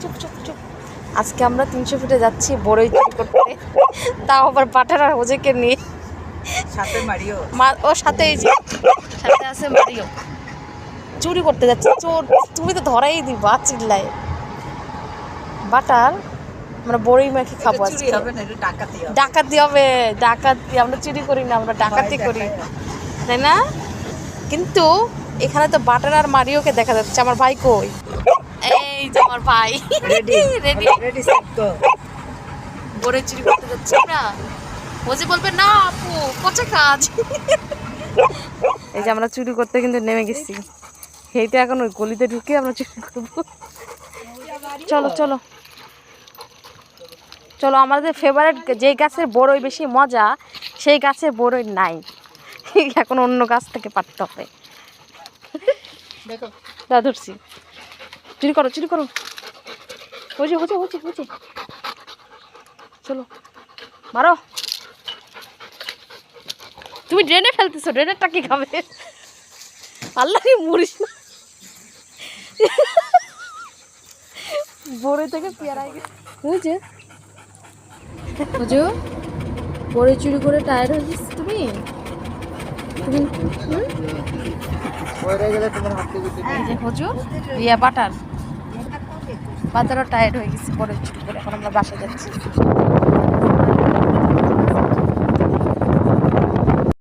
চুপ চুপ চুপ। আজকে আমরা 300 ফিটে যাচ্ছি বড়ই চুরি করতে, তাও আবার বাটার আর হোজেকে নিয়ে। সাথে মারিও, ও সাথে এই যে সাথে আছে মারিও। চুরি করতে যাচ্ছি, চোর তুমি তো ধরাই দিবা চিল্লায়। বাটার আমরা বড়ই মাখি খাবো আজকে। ডাকাতি হবে, ডাকাতি। আমরা চুরি করি না, আমরা ডাকাতি করি, তাই না? কিন্তু এখানে তো বাটার আর মারিওকে দেখা যাচ্ছে। আমার ভাই কই? এই যে আমার ভাই রেডি রেডি সবটো বড়ই চুরি করতে যাচ্ছি না। ও যে বলবে না আপু পচা কাজ। এই যে আমরা চুরি করতে কিন্তু নেমে গেছি। এইটা এখন ওই গলিতে ঢুকে আমরা চুরি করবো। চলো চলো চলো। আমাদের ফেভারিট যেই গাছের বড়ই বেশি মজা, সেই গাছের বড়ই নাই, এখন অন্য গাছ থেকে পারতে হবে। দাদা ধরছি, চুরি করো চুরি করো। বুঝে বুঝে বুঝে বুঝে চলো মারো। তুমি ড্রেনে ফেলতেছো, ড্রেনেরটা কি খাবে? আল্লাহ মরিস না। বড়ই থেকে পেয়ারাই গেছে বুঝে। বুঝো বড়ই চুরি করে টায়ার্ড হয়ে গেছিস তুমি। বাটার বাটারও টায়ার্ড হয়ে গেছে বড়ই চুরি করে। এখন আমরা বাসায় যাচ্ছি।